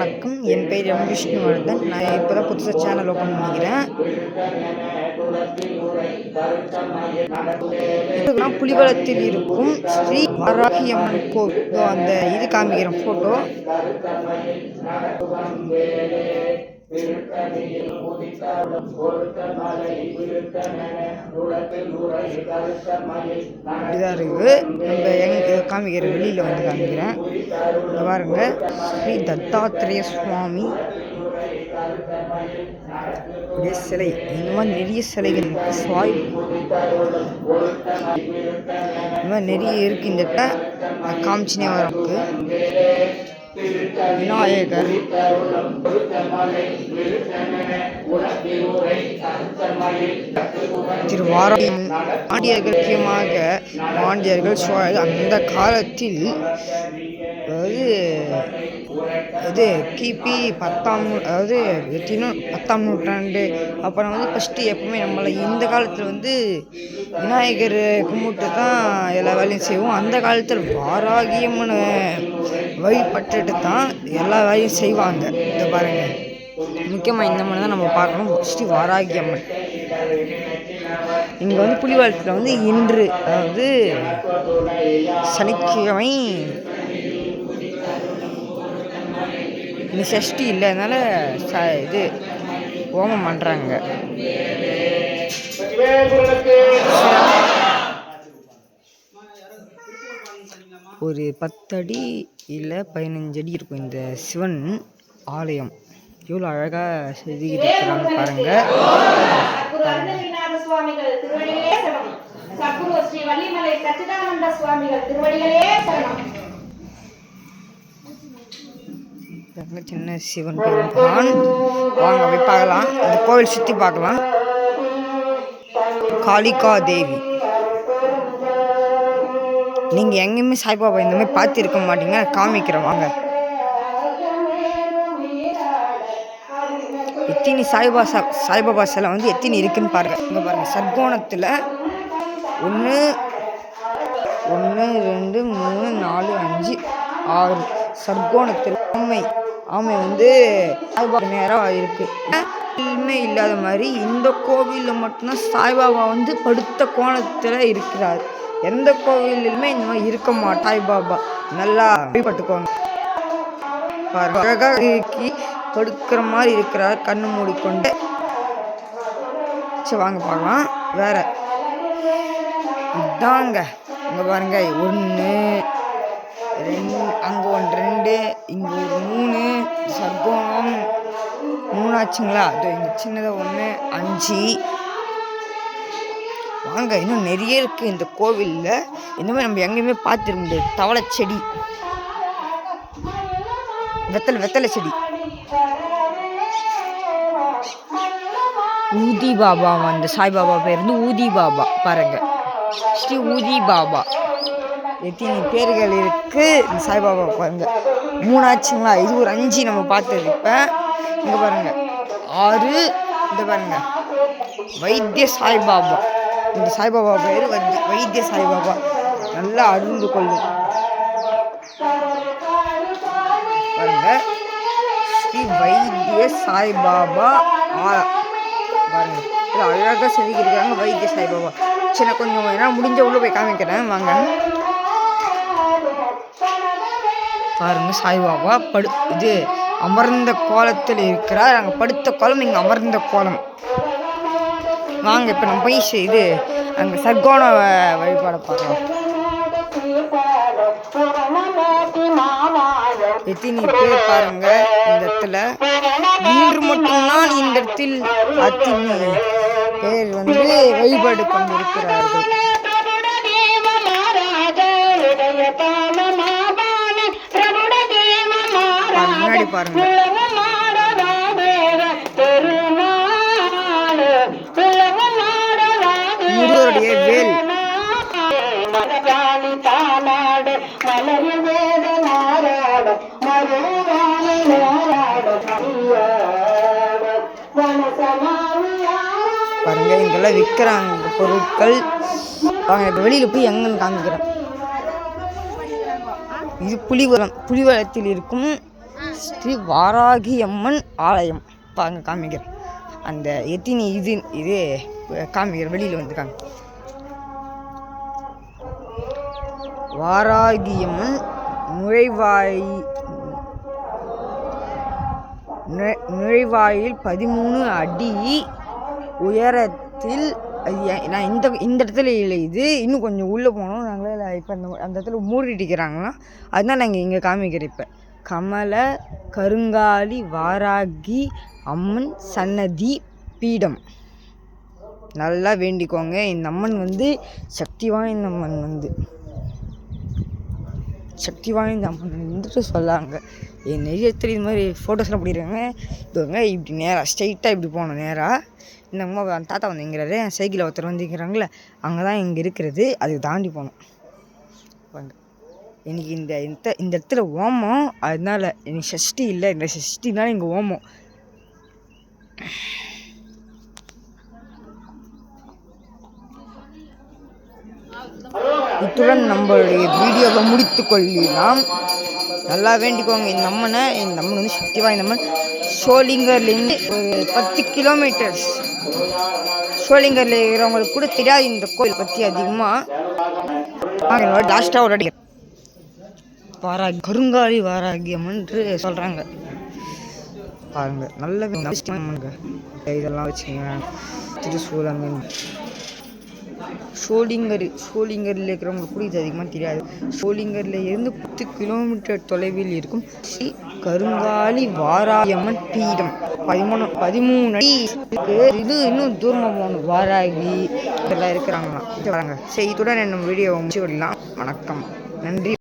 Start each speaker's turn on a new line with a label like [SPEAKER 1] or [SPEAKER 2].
[SPEAKER 1] வணக்கம். என் பெயர் எம். விஷ்ணுவர்தன். நான் இப்போ தான் புதுசாக சேனல் ஓப்பன் பண்ணிக்கிறேன். இதுதான் புலிவலத்தில் இருக்கும் ஸ்ரீ வாராகி அம்மன் கோவில். அந்த இது காமிக்கிறேன் ஃபோட்டோ. இப்படிதான் இருக்கு. நம்ம எங்க காமிக்கிற வெளியில வந்து காமிக்கிறேன். பாருங்க, ஸ்ரீ தத்தாத்திரேய சுவாமி சிலை. இந்த மாதிரி நிறைய சிலைகள் இருக்கு. இந்த மாதிரி நிறைய இருக்கு. இந்த காமிச்சினே வரக்கு விநாயகர், திருவாராகி பாண்டியர்கள், முக்கியமாக பாண்டியர்கள் சோழர்கள் அந்த காலத்தில், அதாவது கிபி 10ஆம் நூற்றாண்டு அப்புறம் ஃபஸ்ட்டு எப்பவுமே நம்மளை இந்த காலத்தில் விநாயகர் கும்பிட்டு தான் எல்லா வேலையும் செய்வோம். அந்த காலத்தில் வாராகியம்மனை வழிபட்டுட்டு தான் எல்லா வேலையும் செய்வாங்க. இதை பாருங்க, முக்கியமாக இந்த மாதிரி தான் நம்ம பார்க்கணும். ஸ்ரீ வாராகி அம்மன் இங்கே புலிவலத்தில் இன்று, அதாவது சனிக்கிழமை, சஷ்டி இல்லை, அதனால இது ஹோமம் பண்ணுறாங்க. ஒரு 10 அடி இல்லை 15 அடி இருக்கும் இந்த சிவன் ஆலயம். எவ்வளோ அழகாக செதுக்கியிருக்கிறாங்க பாருங்க. சின்ன சிவன் பெருமான். வாங்க போய் பார்க்கலாம். இந்த கோவில் சுற்றி பார்க்கலாம். காளிகா தேவி. நீங்கள் எங்கேயுமே சாய்பாபா இந்த மாதிரி பார்த்துருக்க மாட்டீங்க. காமிக்கிறேன் வாங்க. எத்தனை சாய்பாபா சிலை எத்தனை இருக்குன்னு பாருங்க. இங்கே பாருங்க, சர்க்கோணத்தில் 1 2 3 4 5 6 சர்க்கோணத்தில் ஆமை சாய்பாபா நேராக இருக்கு. எதுவுமே இல்லாத மாதிரி இந்த கோவிலில் மட்டும்தான் சாய்பாபா படுத்த கோணத்தில் இருக்கிறார். எந்த கோவிலுமே இந்த மாதிரி இருக்க மாட்டா. சாய்பாபா நல்லா வழிபட்டுக்கோங்க. அழகாக படுக்கிற மாதிரி இருக்கிறார், கண்ணு மூடிக்கொண்டு. சரி வாங்க பார்க்கலாம். வேற இதாங்க, இங்கே பாருங்க, 1 2, அங்கே 1 2, இங்கே ஒரு 3 சர்க்கோணம் 3 ஆச்சுங்களா. அது இங்கே சின்னதாக 1 5. வாங்க, இன்னும் நிறைய இருக்குது இந்த கோவிலில். இந்த மாதிரி நம்ம எங்கேயுமே பார்த்துருக்க முடியாது. தவளை செடி, வெத்தலை செடி, ஊதி பாபா. சாய்பாபா பேர் ஊதி பாபா. பாருங்க, ஸ்ரீ ஊதி பாபா. எத்தனை பேர்கள் இருக்கு இந்த சாய்பாபா பாருங்க. 3 ஆச்சுங்களா. இது ஒரு 5 நம்ம பார்த்தது. இப்போ இங்கே பாருங்க 6. இந்த பாருங்க, வைத்திய சாய்பாபா. இந்த சாய்பாபா பேர் வைத்திய சாய்பாபா. நல்லா அருந்து கொள்ளும் பாருங்க. ஸ்ரீ வைத்திய சாய்பாபா பாருங்க, அழகாக செதுக்கியிருக்காங்க. வைத்திய சாய்பாபா சின்ன கொஞ்சம் ஏன்னா முடிஞ்ச உள்ள போய் காமிக்கிறேன் வாங்க. பாருங்க, சாய்பாபா இது அமர்ந்த கோலத்தில் இருக்கிறார். அங்கே படுத்த கோலம், இங்கே அமர்ந்த கோலம். வாங்க இப்போ நம்ம போய் அங்கே சர்க்கோண வழிபாட பார்க்கலாம். எத்தனை பேர் பாருங்க இந்த இடத்துல. இன்று மட்டும்தான் இந்த இடத்தில் அத்தனை பேர் வழிபாடு கொண்டிருக்கிறார்கள். முன்னாடி பாருங்க, முருகருடைய வேல். பாருங்க, இங்கெல்லாம் விற்கிறாங்க பொருட்கள். வாங்க இப்போ வெளியில் போய் எங்கன்னு காமிக்கிறேன். இது புலிவலத்தில் இருக்கும் ஸ்ரீ வாராகி அம்மன் ஆலயம் பாருங்க காமிக்கிறேன். அந்த எத்தினி இது காமிக்கிற வெளியில் வந்துருக்காங்க. வாராகியம்மன் நுழைவாயில் 13 அடி உயரத்தில். நான் இந்த இடத்துல இல்லை, இது இன்னும் கொஞ்சம் உள்ளே போனோம். நாங்களே இப்போ அந்த இடத்துல மூடிட்டிருக்கிறாங்களா, அதுதான் நாங்கள் இங்கே காமிக்கிறோம். இப்போ கமல கருங்காலி வாராகி அம்மன் சன்னதி பீடம். நல்லா வேண்டிக்கோங்க. இந்த அம்மன் சக்தி வாய்ந்த அம்மன் சக்தி வாய்ந்த அம்மன் வந்துட்டு சொல்லாங்க. என் நெய்யத்தில் இது மாதிரி ஃபோட்டோஸ்லாம் பண்ணியிருக்காங்க. இதுவங்க இப்படி நேராக ஸ்ட்ரைட்டாக இப்படி போகணும். நேராக இந்த அம்மா அந்த தாத்தா வந்துங்கிறாரு, சைக்கிளில் ஒருத்தர் வந்துக்கிறாங்களே, அங்கே தான் இங்கே இருக்கிறது. அதுக்கு தாண்டி போகணும். எனக்கு இந்த இடத்துல ஓமம், அதனால எனக்கு சஷ்டி இல்லை. இந்த சஷ்டினால இங்கே ஓமம். இத்துடன் நம்மளுடைய வீடியோவை முடித்து கொள்ளலாம். நல்லா வேண்டிக்கோங்க. இந்த அம்மன் சக்தி வாய்ந்த அம்மன். சோளிங்கர்லேருந்து ஒரு 10 கிலோமீட்டர்ஸ். சோளிங்கரில் இருக்கிறவங்களுக்கு கூட தெரியாது இந்த கோயில் பற்றி அதிகமாக. லாஸ்ட்டாக ஒரு அடி கருங்காலி வாராகி அம்மன் சொல்கிறாங்க பாருங்க. நல்ல அம்மனுங்க. இதெல்லாம் வச்சுங்க. திருசூலங்கன் சோளிங்கரில் இருக்கிறவங்களுக்கு கூட இது அதிகமாக தெரியாது. சோளிங்கரில் இருந்து 10 கிலோமீட்டர் தொலைவில் இருக்கும் ஸ்ரீ கருங்காலி வாராகியம்மன் பீடம். 13 அடி இது இன்னும் தூரமாக போகணும். வாராகி இதெல்லாம் இருக்கிறாங்களாம். சரி, இத்துடன் நம்ம வீடியோவை முடிச்சு விடலாம். வணக்கம், நன்றி.